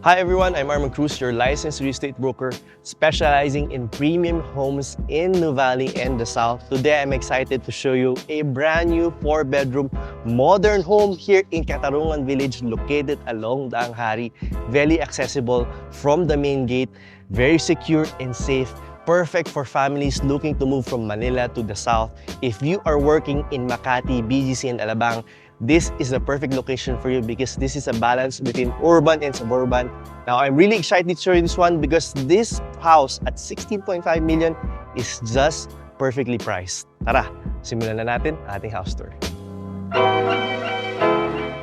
Hi everyone, I'm Armand Cruz, your licensed real estate broker specializing in premium homes in Nuvali and the South. Today, I'm excited to show you a brand new 4-bedroom modern home here in Katarungan Village located along the Anghari. Very accessible from the main gate, very secure and safe. Perfect for families looking to move from Manila to the South. If you are working in Makati, BGC, and Alabang, this is the perfect location for you because this is a balance between urban and suburban. Now, I'm really excited to show you this one because this house at 16.5 million is just perfectly priced. Tara, simulan na natin ating house tour.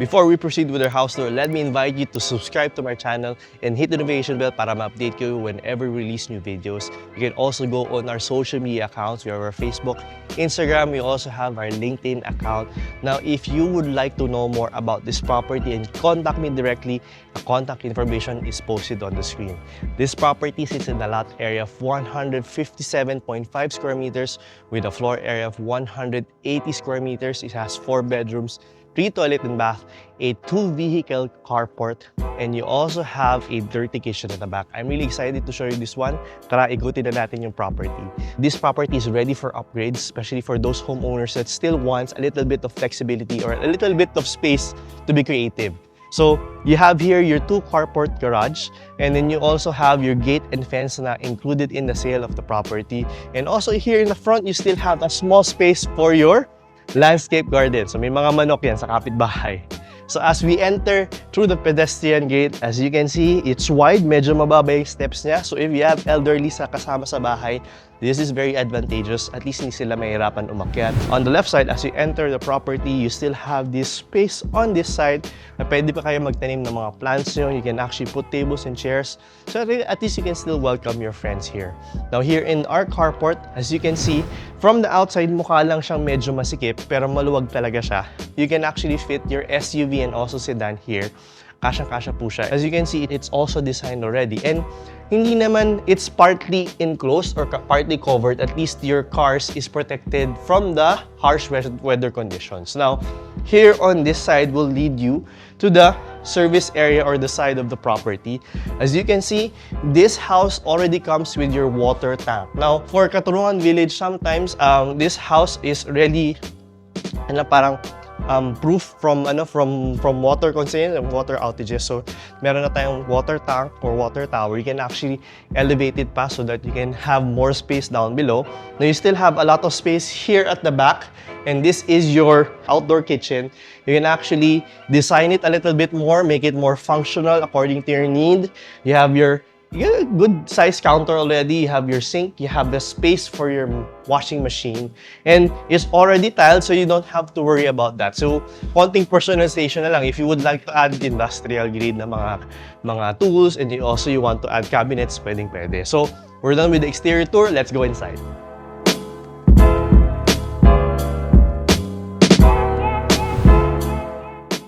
Before we proceed with our house tour, let me invite you to subscribe to my channel and hit the notification bell para ma-update you whenever we release new videos. You can also go on our social media accounts. We have our Facebook, Instagram. We also have our LinkedIn account. Now, if you would like to know more about this property and contact me directly, the contact information is posted on the screen. This property sits in a lot area of 157.5 square meters with a floor area of 180 square meters. It has 4 bedrooms, 3 toilet and bath, a 2-vehicle carport, and you also have a dirty kitchen at the back. I'm really excited to show you this one. Tara, igutin na natin yung property. This property is ready for upgrades, especially for those homeowners that still wants a little bit of flexibility or a little bit of space to be creative. So, you have here your 2 carport garage, and then you also have your gate and fence na included in the sale of the property. And also here in the front, you still have a small space for your landscape garden. So may mga manok yan sa kapitbahay. So as we enter through the pedestrian gate, as you can see, it's wide, medyo mababa yung steps niya. So if you have elderly sa kasama sa bahay, this is very advantageous. At least hindi sila mahirapan umakyat. On the left side, as you enter the property, you still have this space on this side na pwede pa kayo magtanim ng mga plants nyo. You can actually put tables and chairs. So at least you can still welcome your friends here. Now here in our carport, as you can see, from the outside, mukha lang siyang medyo masikip, pero maluwag talaga siya. You can actually fit your SUV and also sedan here. Kasyang-kasya po siya. As you can see, it's also designed already. And hindi naman it's partly enclosed or partly covered. At least your cars is protected from the harsh weather conditions. Now, here on this side will lead you to the service area or the side of the property. As you can see, this house already comes with your water tank. Now, for Katarungan Village, sometimes this house is really parang proof from water constraints and water outages. So meron na tayong water tank or water tower. You can actually elevate it pa so that you can have more space down below. Now you still have a lot of space here at the back, and this is your outdoor kitchen. You can actually design it a little bit more, make it more functional according to your need. You have your good size counter already, you have your sink, you have the space for your washing machine, and it's already tiled so you don't have to worry about that. So, konting personalization na lang if you would like to add industrial grade na mga tools, and you want to add cabinets, pwede. So, we're done with the exterior tour. Let's go inside.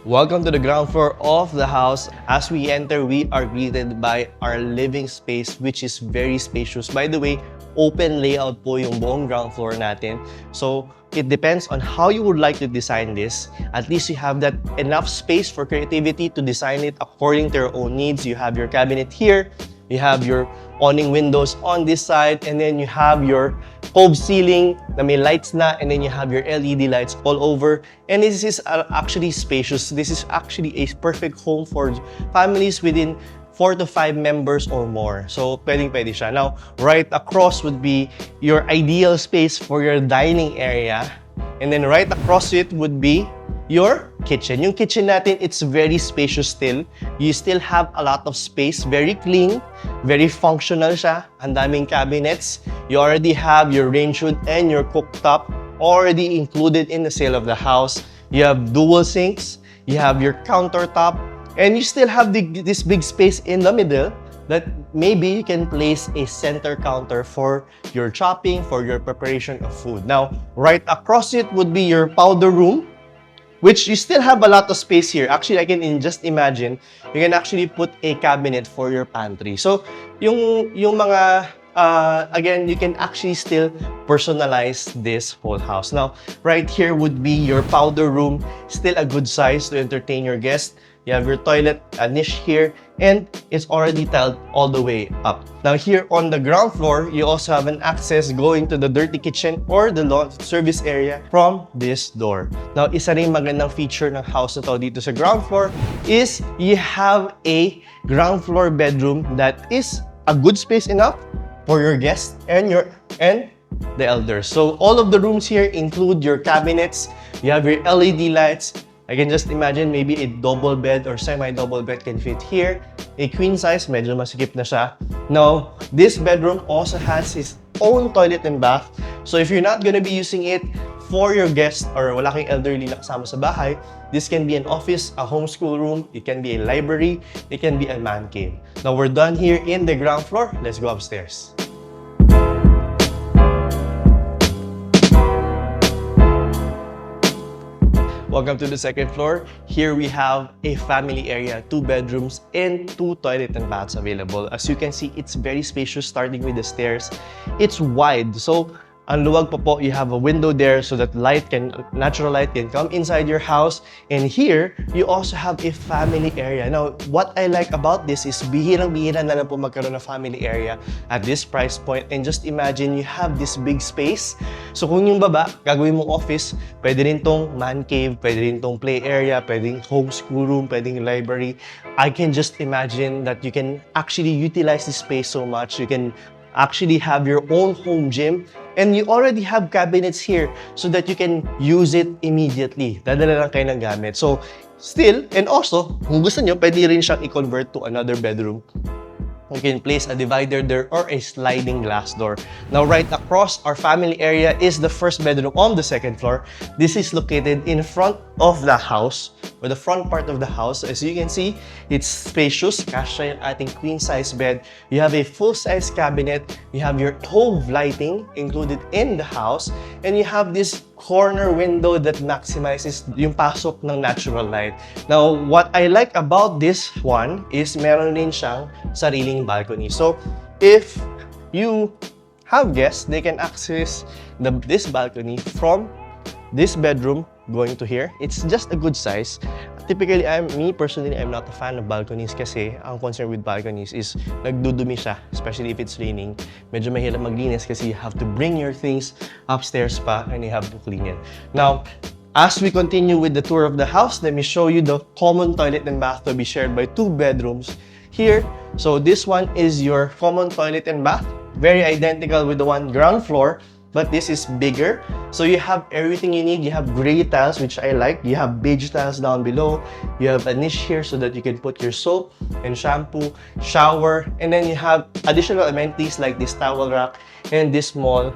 Welcome to the ground floor of the house. As we enter, we are greeted by our living space, which is very spacious. By the way, open layout po yung buong ground floor natin. So, it depends on how you would like to design this. At least you have that enough space for creativity to design it according to your own needs. You have your cabinet here. You have your awning windows on this side, and then you have your cove ceiling na may lights na, and then you have your LED lights all over. And this is actually spacious. This is actually a perfect home for families within 4 to 5 members or more. So, pwedeng-pwede siya. Now, right across would be your ideal space for your dining area. And then right across it would be your kitchen. Yung kitchen natin, it's very spacious still. You still have a lot of space, very clean, very functional siya. Ang daming cabinets. You already have your range hood and your cooktop already included in the sale of the house. You have dual sinks, you have your countertop, and you still have this big space in the middle that maybe you can place a center counter for your chopping, for your preparation of food. Now, right across it would be your powder room, which you still have a lot of space here. Actually, I can just imagine, you can actually put a cabinet for your pantry. So, yung mga again, you can actually still personalize this whole house. Now, right here would be your powder room, still a good size to entertain your guests. You have your toilet, a niche here, and it's already tiled all the way up. Now here on the ground floor, you also have an access going to the dirty kitchen or the service area from this door. Now, isa rin magandang feature ng house na to dito sa ground floor is you have a ground floor bedroom that is a good space enough for your guests and the elders. So all of the rooms here include your cabinets, you have your LED lights. I can just imagine maybe a double bed or semi-double bed can fit here. A queen size, medyo masikip na siya. Now, this bedroom also has its own toilet and bath. So if you're not gonna be using it for your guests or wala kang elderly na kasama sa bahay, this can be an office, a homeschool room, it can be a library, it can be a man cave. Now, we're done here in the ground floor. Let's go upstairs. Welcome to the second floor. Here we have a family area, 2 bedrooms and 2 toilet and baths available. As you can see, it's very spacious starting with the stairs. It's wide, so ang luwag pa po, you have a window there so that natural light can come inside your house. And here, you also have a family area. Now, what I like about this is bihirang-bihira na lang po magkaroon ng family area at this price point. And just imagine, you have this big space. So kung yung baba, gagawin mong office, pwede rin tong man cave, pwede rin tong play area, pwedeng homeschool room, pwedeng library. I can just imagine that you can actually utilize this space so much. You can actually have your own home gym. And you already have cabinets here so that you can use it immediately. Dadala lang kayo ng gamit. So, still, and also, kung gusto nyo, pwede rin siyang i-convert to another bedroom. You can place a divider there or a sliding glass door. Now, right across our family area is the first bedroom on the second floor. This is located in front of the house, or the front part of the house. As you can see, it's spacious. Kasya yung ating queen-size bed. You have a full-size cabinet. You have your Hove lighting included in the house. And you have this corner window that maximizes yung pasok ng natural light. Now, what I like about this one is meron din siyang sariling balcony. So, if you have guests, they can access this balcony from this bedroom going to here. It's just a good size. Typically, me personally, I'm not a fan of balconies kasi ang concern with balconies is nagdudumi siya, especially if it's raining. Medyo mahirap maglinis kasi you have to bring your things upstairs pa and you have to clean it. Now, as we continue with the tour of the house, let me show you the common toilet and bath to be shared by 2 bedrooms here. So this one is your common toilet and bath, very identical with the one ground floor, but this is bigger. So you have everything you need. You have gray tiles, which I like. You have beige tiles down below. You have a niche here so that you can put your soap and shampoo, shower, and then you have additional amenities like this towel rack and this small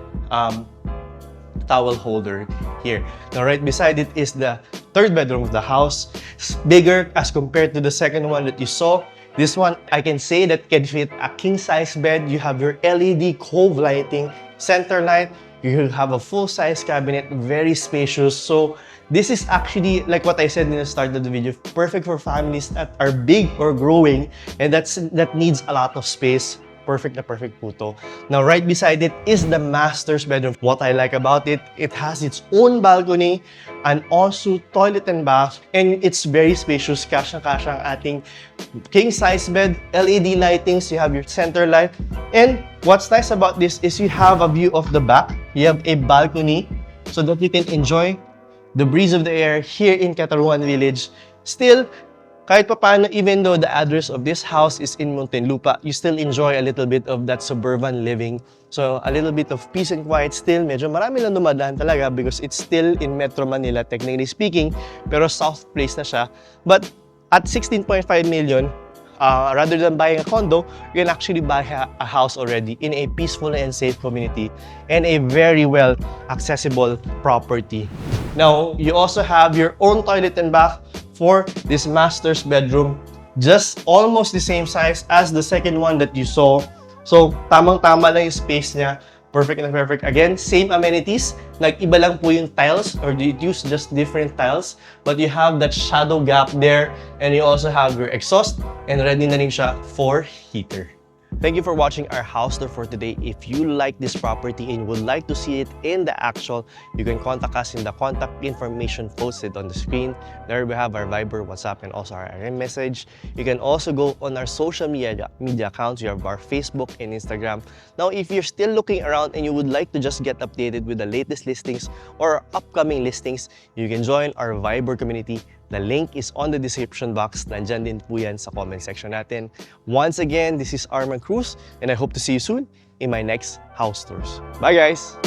towel holder here. Now, right beside it is the third bedroom of the house. It's bigger as compared to the second one that you saw. This one, I can say that can fit a king-size bed. You have your LED Hove lighting, center light. You have a full-size cabinet, very spacious. So this is actually, like what I said in the start of the video, perfect for families that are big or growing and that needs a lot of space. Perfect na perfect po to. Now, right beside it is the master's bedroom. What I like about it, it has its own balcony and also toilet and bath. And it's very spacious. Kasyang-kasya ang ating king-size bed, LED lightings, you have your center light. And what's nice about this is you have a view of the back. You have a balcony so that you can enjoy the breeze of the air here in Catarungan Village. Still, kahit pa paano, even though the address of this house is in Muntinlupa, you still enjoy a little bit of that suburban living. So, a little bit of peace and quiet still. Medyo marami lang dumadaan talaga because it's still in Metro Manila, technically speaking. Pero south place na siya. But at 16.5 million, rather than buying a condo, you can actually buy a house already in a peaceful and safe community and a very well accessible property. Now, you also have your own toilet and bath for this master's bedroom, just almost the same size as the second one that you saw. So, tamang-tama lang yung space niya. Perfect na perfect. Again, same amenities. Nag-iba lang po yung tiles or you use just different tiles. But you have that shadow gap there and you also have your exhaust and ready na rin siya for heater. Thank you for watching our house tour for today. If you like this property and would like to see it in the actual, you can contact us in the contact information posted on the screen. There we have our Viber, WhatsApp, and also our RM message. You can also go on our social media accounts. We have our Facebook and Instagram. Now, if you're still looking around and you would like to just get updated with the latest listings or upcoming listings, you can join our Viber community. The link is on the description box. Nandyan din po yan sa comment section natin. Once again, this is Arman Cruz, and I hope to see you soon in my next house tours. Bye guys!